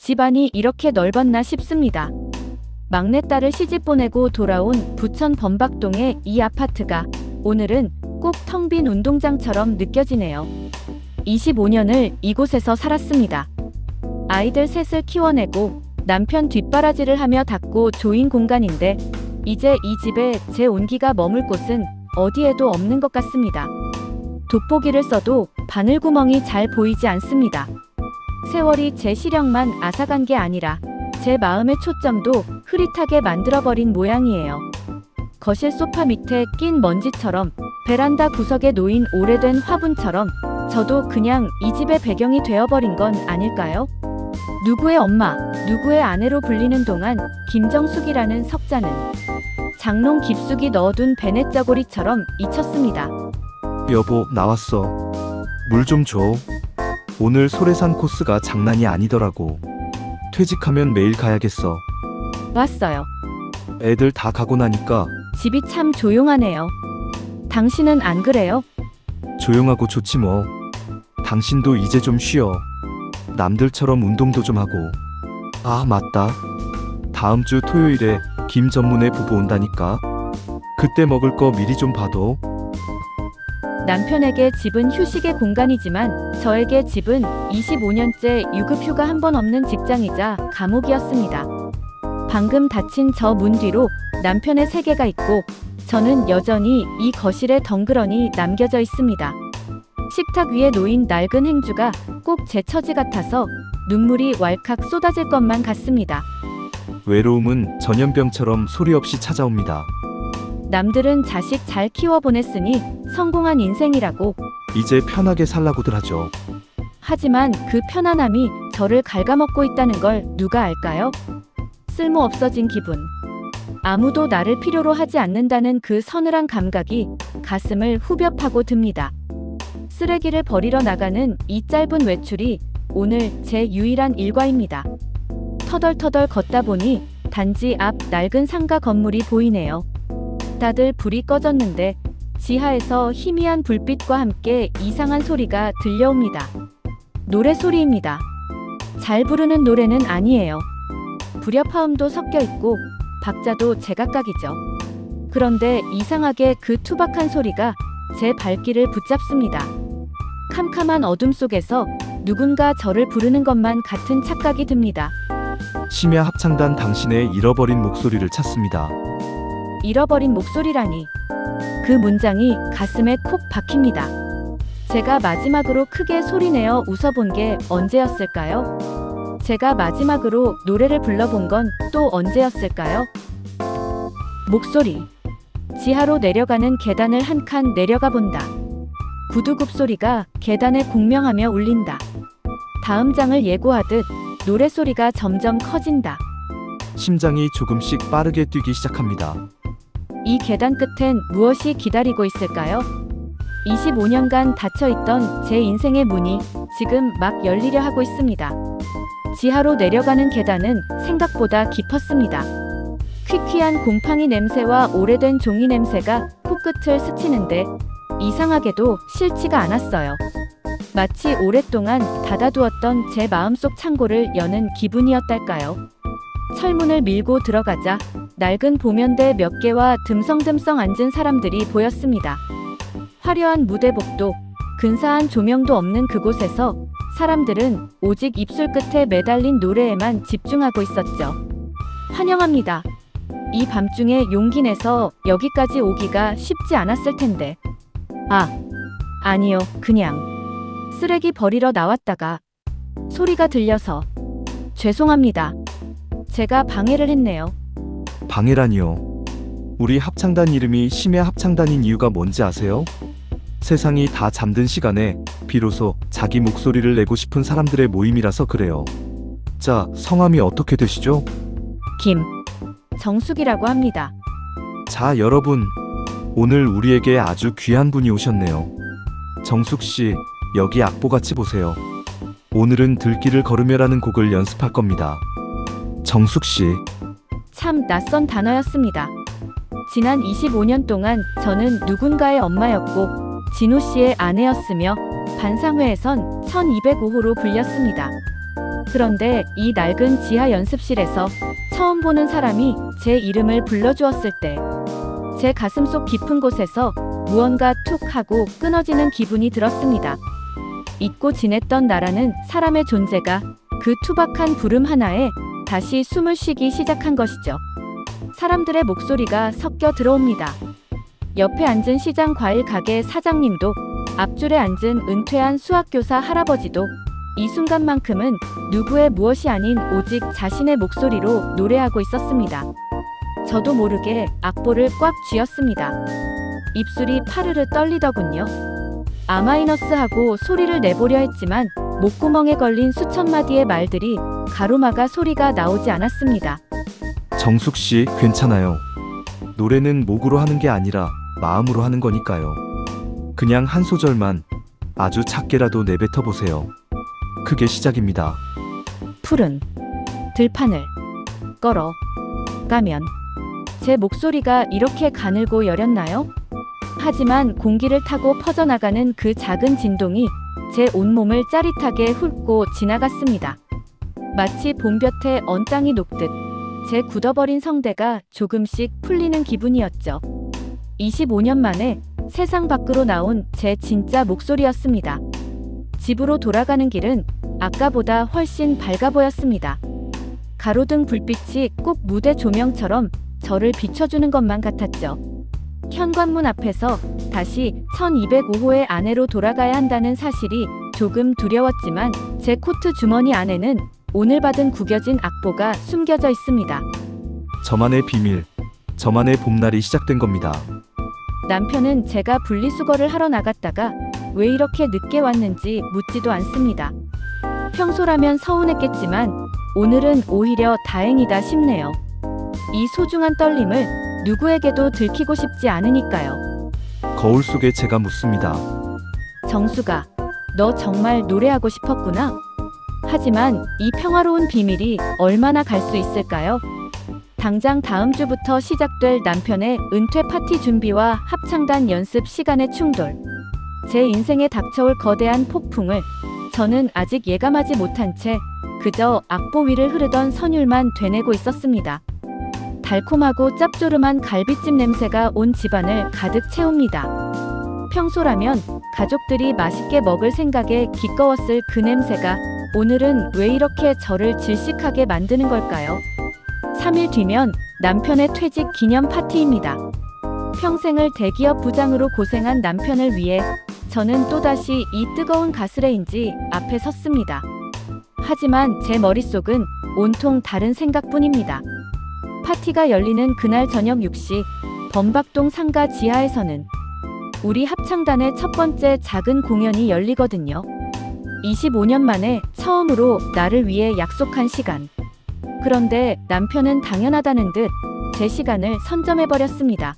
집안이 이렇게 넓었나 싶습니다. 막내딸을 시집 보내고 돌아온 부천 범박동의 이 아파트가 오늘은 꼭 텅 빈 운동장처럼 느껴지네요. 25년을 이곳에서 살았습니다. 아이들 셋을 키워내고 남편 뒷바라지를 하며 닦고 조인 공간인데 이제 이 집에 제 온기가 머물 곳은 어디에도 없는 것 같습니다. 돋보기를 써도 바늘구멍이 잘 보이지 않습니다. 세월이 제 시력만 앗아간 게 아니라 제 마음의 초점도 흐릿하게 만들어버린 모양이에요. 거실 소파 밑에 낀 먼지처럼 베란다 구석에 놓인 오래된 화분처럼 저도 그냥 이 집의 배경이 되어버린 건 아닐까요? 누구의 엄마, 누구의 아내로 불리는 동안 김정숙이라는 석자는 장롱 깊숙이 넣어둔 베넷 자고리처럼 잊혔습니다. 여보, 나왔어. 물 좀 줘. 오늘 소래산 코스가 장난이 아니더라고. 퇴직하면 매일 가야겠어. 왔어요. 애들 다 가고 나니까 집이 참 조용하네요. 당신은 안 그래요? 조용하고 좋지 뭐. 당신도 이제 좀 쉬어. 남들처럼 운동도 좀 하고. 아, 맞다. 다음 주 토요일에 김 전문의 부부 온다니까. 그때 먹을 거 미리 좀 봐둬. 남편에게 집은 휴식의 공간이지만 저에게 집은 25년째 유급휴가 한 번 없는 직장이자 감옥이었습니다. 방금 닫힌 저 문 뒤로 남편의 세계가 있고 저는 여전히 이 거실에 덩그러니 남겨져 있습니다. 식탁 위에 놓인 낡은 행주가 꼭 제 처지 같아서 눈물이 왈칵 쏟아질 것만 같습니다. 외로움은 전염병처럼 소리 없이 찾아옵니다. 남들은 자식 잘 키워보냈으니 성공한 인생이라고. 이제 편하게 살라고들 하죠. 하지만 그 편안함이 저를 갉아먹고 있다는 걸 누가 알까요? 쓸모 없어진 기분. 아무도 나를 필요로 하지 않는다는 그 서늘한 감각이 가슴을 후벼 파고 듭니다. 쓰레기를 버리러 나가는 이 짧은 외출이 오늘 제 유일한 일과입니다. 터덜터덜 걷다 보니 단지 앞 낡은 상가 건물이 보이네요. 다들 불이 꺼졌는데 지하에서 희미한 불빛과 함께 이상한 소리가 들려옵니다. 노래 소리입니다. 잘 부르는 노래는 아니에요. 불협화음도 섞여 있고 박자도 제각각이죠. 그런데 이상하게 그 투박한 소리가 제 발길을 붙잡습니다. 캄캄한 어둠 속에서 누군가 저를 부르는 것만 같은 착각이 듭니다. 심야 합창단 당신의 잃어버린 목소리를 찾습니다. 잃어버린 목소리라니. 그 문장이 가슴에 콕 박힙니다. 제가 마지막으로 크게 소리내어 웃어본 게 언제였을까요? 제가 마지막으로 노래를 불러본 건 또 언제였을까요? 목소리. 지하로 내려가는 계단을 한 칸 내려가 본다. 구두굽 소리가 계단에 공명하며 울린다. 다음 장을 예고하듯 노래소리가 점점 커진다. 심장이 조금씩 빠르게 뛰기 시작합니다. 이 계단 끝엔 무엇이 기다리고 있을까요? 25년간 닫혀있던 제 인생의 문이 지금 막 열리려 하고 있습니다. 지하로 내려가는 계단은 생각보다 깊었습니다. 퀴퀴한 곰팡이 냄새와 오래된 종이 냄새가 코끝을 스치는데 이상하게도 싫지가 않았어요. 마치 오랫동안 닫아두었던 제 마음속 창고를 여는 기분이었달까요? 철문을 밀고 들어가자 낡은 보면대 몇 개와 듬성듬성 앉은 사람들이 보였습니다. 화려한 무대복도 근사한 조명도 없는 그곳에서 사람들은 오직 입술 끝에 매달린 노래에만 집중하고 있었죠. 환영합니다. 이 밤중에 용기 내서 여기까지 오기가 쉽지 않았을 텐데. 아니요, 그냥 쓰레기 버리러 나왔다가 소리가 들려서 죄송합니다. 제가 방해를 했네요. 방해라니요. 우리 합창단 이름이 심야 합창단인 이유가 뭔지 아세요? 세상이 다 잠든 시간에 비로소 자기 목소리를 내고 싶은 사람들의 모임이라서 그래요. 자, 성함이 어떻게 되시죠? 정숙이라고 합니다. 자, 여러분. 오늘 우리에게 아주 귀한 분이 오셨네요. 정숙씨, 여기 악보같이 보세요. 오늘은 들길을 걸으며라는 곡을 연습할 겁니다. 정숙씨. 참 낯선 단어였습니다. 지난 25년 동안 저는 누군가의 엄마였고 진호 씨의 아내였으며 반상회에선 1205호로 불렸습니다. 그런데 이 낡은 지하 연습실에서 처음 보는 사람이 제 이름을 불러주었을 때, 제 가슴속 깊은 곳에서 무언가 툭 하고 끊어지는 기분이 들었습니다. 잊고 지냈던 나라는 사람의 존재가 그 투박한 부름 하나에 다시 숨을 쉬기 시작한 것이죠. 사람들의 목소리가 섞여 들어옵니다. 옆에 앉은 시장 과일 가게 사장님도, 앞줄에 앉은 은퇴한 수학교사 할아버지도 이 순간만큼은 누구의 무엇이 아닌 오직 자신의 목소리로 노래하고 있었습니다. 저도 모르게 악보를 꽉 쥐었습니다. 입술이 파르르 떨리더군요. 아마이너스하고 소리를 내보려 했지만 목구멍에 걸린 수천 마디의 말들이 가로막아 소리가 나오지 않았습니다. 정숙 씨, 괜찮아요. 노래는 목으로 하는 게 아니라 마음으로 하는 거니까요. 그냥 한 소절만 아주 작게라도 내뱉어 보세요. 그게 시작입니다. 푸른 들판을 걸어 가면 제 목소리가 이렇게 가늘고 여렸나요? 하지만 공기를 타고 퍼져나가는 그 작은 진동이 제 온몸을 짜릿하게 훑고 지나갔습니다. 마치 봄볕에 언 땅이 녹듯 제 굳어버린 성대가 조금씩 풀리는 기분이었죠. 25년 만에 세상 밖으로 나온 제 진짜 목소리였습니다. 집으로 돌아가는 길은 아까보다 훨씬 밝아 보였습니다. 가로등 불빛이 꼭 무대 조명처럼 저를 비춰주는 것만 같았죠. 현관문 앞에서 다시 1205호의 아내로 돌아가야 한다는 사실이 조금 두려웠지만 제 코트 주머니 안에는 오늘 받은 구겨진 악보가 숨겨져 있습니다. 저만의 비밀, 저만의 봄날이 시작된 겁니다. 남편은 제가 분리수거를 하러 나갔다가 왜 이렇게 늦게 왔는지 묻지도 않습니다. 평소라면 서운했겠지만 오늘은 오히려 다행이다 싶네요. 이 소중한 떨림을 누구에게도 들키고 싶지 않으니까요. 거울 속에 제가 묻습니다. 정수가, 너 정말 노래하고 싶었구나. 하지만 이 평화로운 비밀이 얼마나 갈 수 있을까요? 당장 다음 주부터 시작될 남편의 은퇴 파티 준비와 합창단 연습 시간의 충돌. 제 인생에 닥쳐올 거대한 폭풍을 저는 아직 예감하지 못한 채 그저 악보 위를 흐르던 선율만 되뇌고 있었습니다. 달콤하고 짭조름한 갈비찜 냄새가 온 집안을 가득 채웁니다. 평소라면 가족들이 맛있게 먹을 생각에 기꺼웠을 그 냄새가 오늘은 왜 이렇게 저를 질식하게 만드는 걸까요? 3일 뒤면 남편의 퇴직 기념 파티입니다. 평생을 대기업 부장으로 고생한 남편을 위해 저는 또다시 이 뜨거운 가스레인지 앞에 섰습니다. 하지만 제 머릿속은 온통 다른 생각뿐입니다. 파티가 열리는 그날 저녁 6시 범박동 상가 지하에서는 우리 합창단의 첫 번째 작은 공연이 열리거든요. 25년 만에 처음으로 나를 위해 약속한 시간. 그런데 남편은 당연하다는 듯 제 시간을 선점해버렸습니다.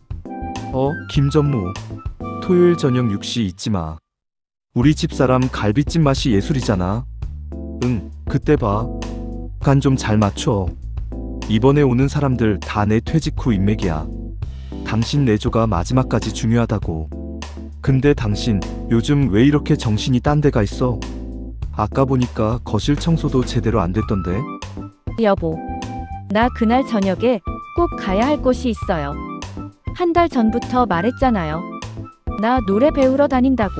김전무. 토요일 저녁 6시 잊지 마. 우리 집사람 갈비찜 맛이 예술이잖아. 응, 그때 봐. 간 좀 잘 맞춰. 이번에 오는 사람들 다 내 퇴직 후 인맥이야. 당신 내조가 마지막까지 중요하다고. 근데 당신 요즘 왜 이렇게 정신이 딴 데가 있어? 아까 보니까 거실 청소도 제대로 안 됐던데. 여보, 나 그날 저녁에 꼭 가야 할 곳이 있어요. 한 달 전부터 말했잖아요. 나 노래 배우러 다닌다고.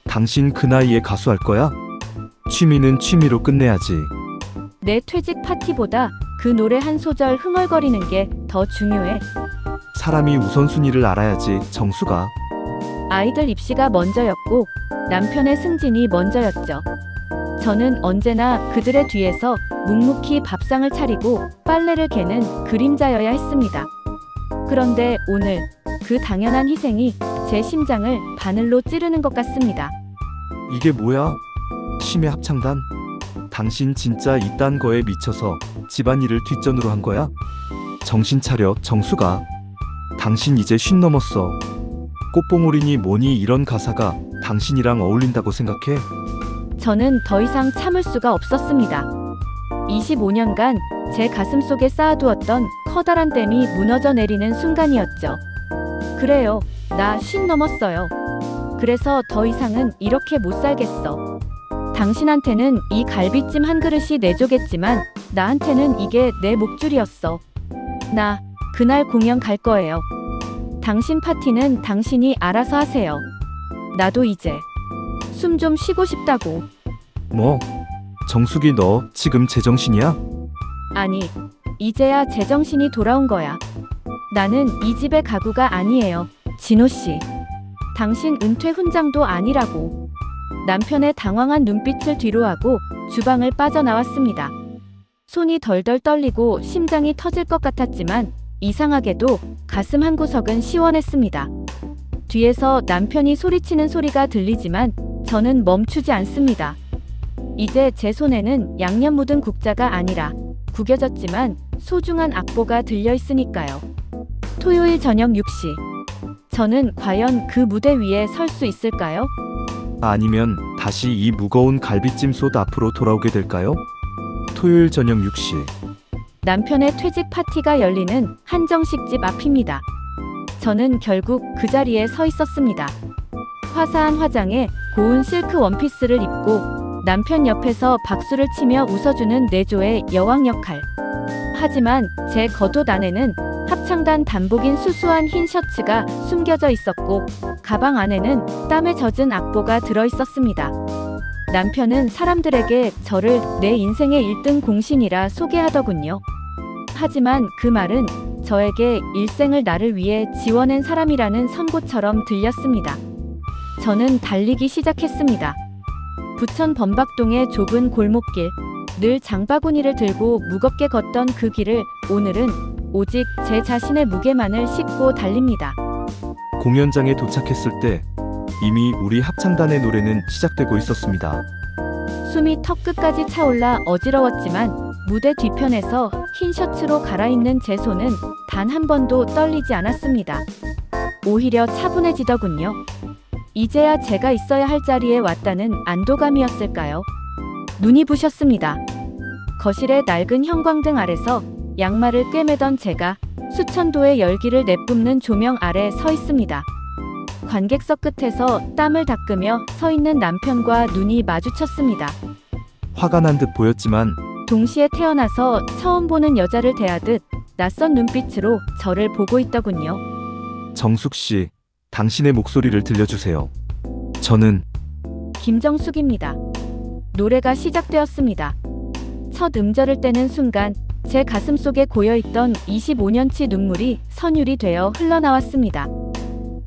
당신 그 나이에 가수 할 거야? 취미는 취미로 끝내야지. 내 퇴직 파티보다 그 노래 한 소절 흥얼거리는 게 더 중요해. 사람이 우선순위를 알아야지, 정수가. 아이들 입시가 먼저였고 남편의 승진이 먼저였죠. 저는 언제나 그들의 뒤에서 묵묵히 밥상을 차리고 빨래를 개는 그림자여야 했습니다. 그런데 오늘 그 당연한 희생이 제 심장을 바늘로 찌르는 것 같습니다. 이게 뭐야? 심해 합창단? 당신 진짜 이딴 거에 미쳐서 집안일을 뒷전으로 한 거야? 정신 차려, 정수가. 당신 이제 50 넘었어. 꽃봉오리니 뭐니 이런 가사가 당신이랑 어울린다고 생각해? 저는 더 이상 참을 수가 없었습니다. 25년간 제 가슴 속에 쌓아두었던 커다란 댐이 무너져 내리는 순간이었죠. 그래요, 나 50 넘었어요. 그래서 더 이상은 이렇게 못 살겠어. 당신한테는 이 갈비찜 한 그릇이 내 조겠지만 나한테는 이게 내 목줄이었어. 나 그날 공연 갈 거예요. 당신 파티는 당신이 알아서 하세요. 나도 이제 숨 좀 쉬고 싶다고. 뭐? 정숙이 너 지금 제정신이야? 아니, 이제야 제정신이 돌아온 거야. 나는 이 집의 가구가 아니에요. 진호 씨. 당신 은퇴 훈장도 아니라고. 남편의 당황한 눈빛을 뒤로하고 주방을 빠져나왔습니다. 손이 덜덜 떨리고 심장이 터질 것 같았지만 이상하게도 가슴 한구석은 시원했습니다. 뒤에서 남편이 소리치는 소리가 들리지만 저는 멈추지 않습니다. 이제 제 손에는 양념 묻은 국자가 아니라 구겨졌지만 소중한 악보가 들려 있으니까요. 토요일 저녁 6시. 저는 과연 그 무대 위에 설 수 있을까요? 아니면 다시 이 무거운 갈비찜 솥 앞으로 돌아오게 될까요? 토요일 저녁 6시. 남편의 퇴직 파티가 열리는 한정식집 앞입니다. 저는 결국 그 자리에 서 있었습니다. 화사한 화장에 고운 실크 원피스를 입고 남편 옆에서 박수를 치며 웃어주는 내조의 여왕 역할. 하지만 제 겉옷 안에는 합창단 단복인 수수한 흰 셔츠가 숨겨져 있었고 가방 안에는 땀에 젖은 악보가 들어 있었습니다. 남편은 사람들에게 저를 내 인생의 1등 공신이라 소개하더군요. 하지만 그 말은 저에게 일생을 나를 위해 지워낸 사람이라는 선고처럼 들렸습니다. 저는 달리기 시작했습니다. 부천 범박동의 좁은 골목길, 늘 장바구니를 들고 무겁게 걷던 그 길을 오늘은 오직 제 자신의 무게만을 싣고 달립니다. 공연장에 도착했을 때 이미 우리 합창단의 노래는 시작되고 있었습니다. 숨이 턱끝까지 차올라 어지러웠지만 무대 뒤편에서 흰 셔츠로 갈아입는 제 손은 단 한 번도 떨리지 않았습니다. 오히려 차분해지더군요. 이제야 제가 있어야 할 자리에 왔다는 안도감이었을까요? 눈이 부셨습니다. 거실의 낡은 형광등 아래서 양말을 꿰매던 제가 수천 도의 열기를 내뿜는 조명 아래 서 있습니다. 관객석 끝에서 땀을 닦으며 서 있는 남편과 눈이 마주쳤습니다. 화가 난 듯 보였지만 동시에 태어나서 처음 보는 여자를 대하듯 낯선 눈빛으로 저를 보고 있더군요. 정숙 씨, 당신의 목소리를 들려주세요. 저는 김정숙입니다. 노래가 시작되었습니다. 첫 음절을 떼는 순간 제 가슴 속에 고여있던 25년치 눈물이 선율이 되어 흘러나왔습니다.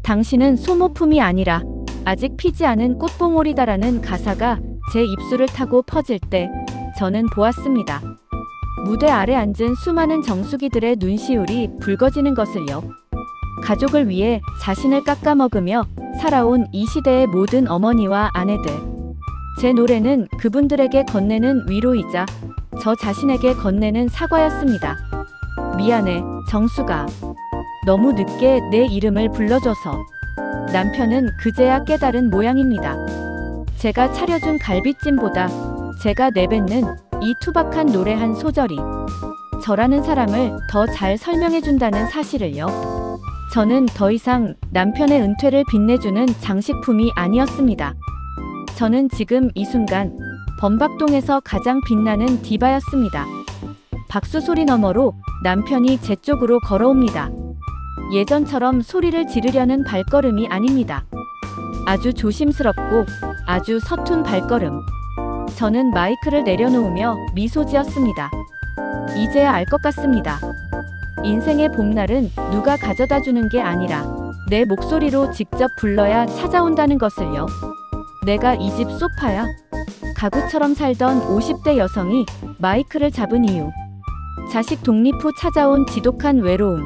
당신은 소모품이 아니라 아직 피지 않은 꽃봉오리다라는 가사가 제 입술을 타고 퍼질 때 저는 보았습니다. 무대 아래 앉은 수많은 정수기들의 눈시울이 붉어지는 것을요. 가족을 위해 자신을 깎아먹으며 살아온 이 시대의 모든 어머니와 아내들. 제 노래는 그분들에게 건네는 위로이자 저 자신에게 건네는 사과였습니다. 미안해, 정수가. 너무 늦게 내 이름을 불러줘서. 남편은 그제야 깨달은 모양입니다. 제가 차려준 갈비찜보다 제가 내뱉는 이 투박한 노래 한 소절이 저라는 사람을 더 잘 설명해준다는 사실을요. 저는 더 이상 남편의 은퇴를 빛내주는 장식품이 아니었습니다. 저는 지금 이 순간 범박동에서 가장 빛나는 디바였습니다. 박수 소리 너머로 남편이 제 쪽으로 걸어옵니다. 예전처럼 소리를 지르려는 발걸음이 아닙니다. 아주 조심스럽고 아주 서툰 발걸음. 저는 마이크를 내려놓으며 미소 지었습니다. 이제야 알 것 같습니다. 인생의 봄날은 누가 가져다 주는 게 아니라 내 목소리로 직접 불러야 찾아온다는 것을요. 내가 이 집 소파야. 가구처럼 살던 50대 여성이 마이크를 잡은 이유. 자식 독립 후 찾아온 지독한 외로움.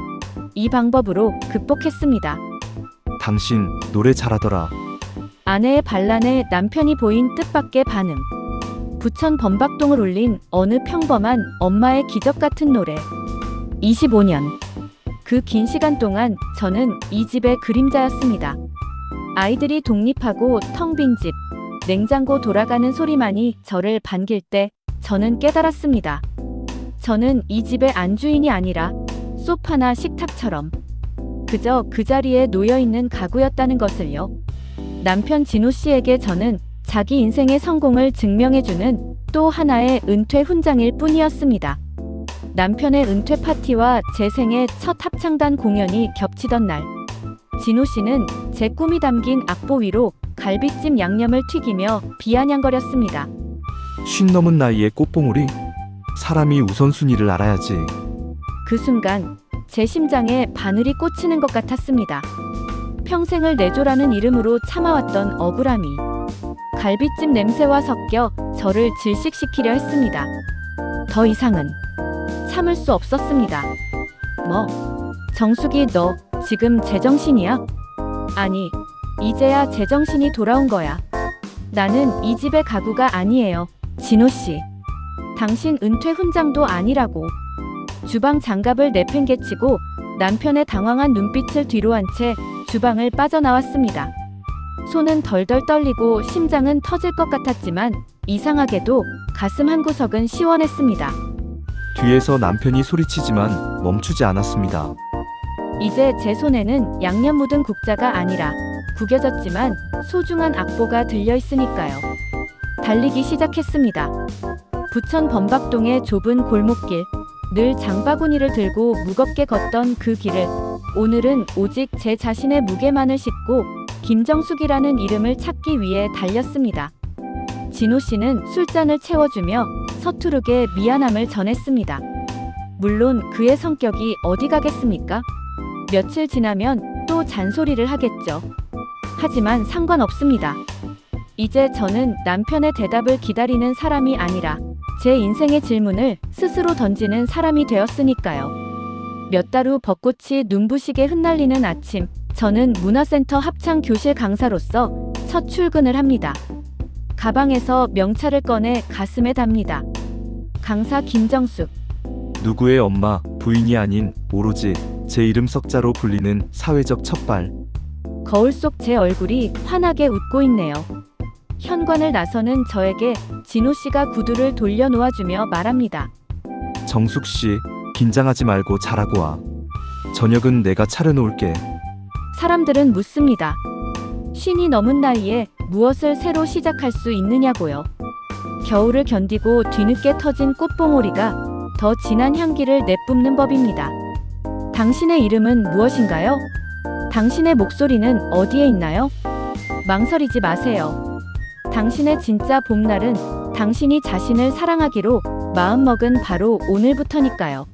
이 방법으로 극복했습니다. 당신 노래 잘하더라. 아내의 반란에 남편이 보인 뜻밖의 반응. 부천 범박동을 울린 어느 평범한 엄마의 기적 같은 노래. 25년. 그 긴 시간 동안 저는 이 집의 그림자였습니다. 아이들이 독립하고 텅 빈 집, 냉장고 돌아가는 소리만이 저를 반길 때 저는 깨달았습니다. 저는 이 집의 안주인이 아니라 소파나 식탁처럼 그저 그 자리에 놓여있는 가구였다는 것을요. 남편 진호 씨에게 저는 자기 인생의 성공을 증명해주는 또 하나의 은퇴 훈장일 뿐이었습니다. 남편의 은퇴 파티와 제 생애 첫 합창단 공연이 겹치던 날, 진호 씨는 제 꿈이 담긴 악보 위로 갈비찜 양념을 튀기며 비아냥거렸습니다. 50 넘은 나이에 꽃봉오리? 사람이 우선순위를 알아야지. 그 순간 제 심장에 바늘이 꽂히는 것 같았습니다. 평생을 내조라는 이름으로 참아왔던 억울함이 갈비찜 냄새와 섞여 저를 질식시키려 했습니다. 더 이상은 참을 수 없었습니다. 뭐, 정숙이 너 지금 제정신이야? 아니, 이제야 제정신이 돌아온 거야. 나는 이 집의 가구가 아니에요. 진호 씨. 당신 은퇴 훈장도 아니라고. 주방 장갑을 내팽개치고 남편의 당황한 눈빛을 뒤로 한 채 주방을 빠져나왔습니다. 손은 덜덜 떨리고 심장은 터질 것 같았지만 이상하게도 가슴 한구석은 시원했습니다. 뒤에서 남편이 소리치지만 멈추지 않았습니다. 이제 제 손에는 양념 묻은 국자가 아니라 구겨졌지만 소중한 악보가 들려 있으니까요. 달리기 시작했습니다. 부천 범박동의 좁은 골목길, 늘 장바구니를 들고 무겁게 걷던 그 길을 오늘은 오직 제 자신의 무게만을 싣고 김정숙이라는 이름을 찾기 위해 달렸습니다. 진호 씨는 술잔을 채워주며 서투르게 미안함을 전했습니다. 물론 그의 성격이 어디 가겠습니까? 며칠 지나면 또 잔소리를 하겠죠. 하지만 상관없습니다. 이제 저는 남편의 대답을 기다리는 사람이 아니라 제 인생의 질문을 스스로 던지는 사람이 되었으니까요. 몇 달 후 벚꽃이 눈부시게 흩날리는 아침, 저는 문화센터 합창 교실 강사로서 첫 출근을 합니다. 가방에서 명찰을 꺼내 가슴에 답니다. 강사 김정숙. 누구의 엄마, 부인이 아닌 오로지 제 이름 석자로 불리는 사회적 첫발. 거울 속 제 얼굴이 환하게 웃고 있네요. 현관을 나서는 저에게 진호 씨가 구두를 돌려놓아주며 말합니다. 정숙 씨, 긴장하지 말고 잘하고 와. 저녁은 내가 차려놓을게. 사람들은 묻습니다. 50이 넘은 나이에 무엇을 새로 시작할 수 있느냐고요. 겨울을 견디고 뒤늦게 터진 꽃봉오리가 더 진한 향기를 내뿜는 법입니다. 당신의 이름은 무엇인가요? 당신의 목소리는 어디에 있나요? 망설이지 마세요. 당신의 진짜 봄날은 당신이 자신을 사랑하기로 마음먹은 바로 오늘부터니까요.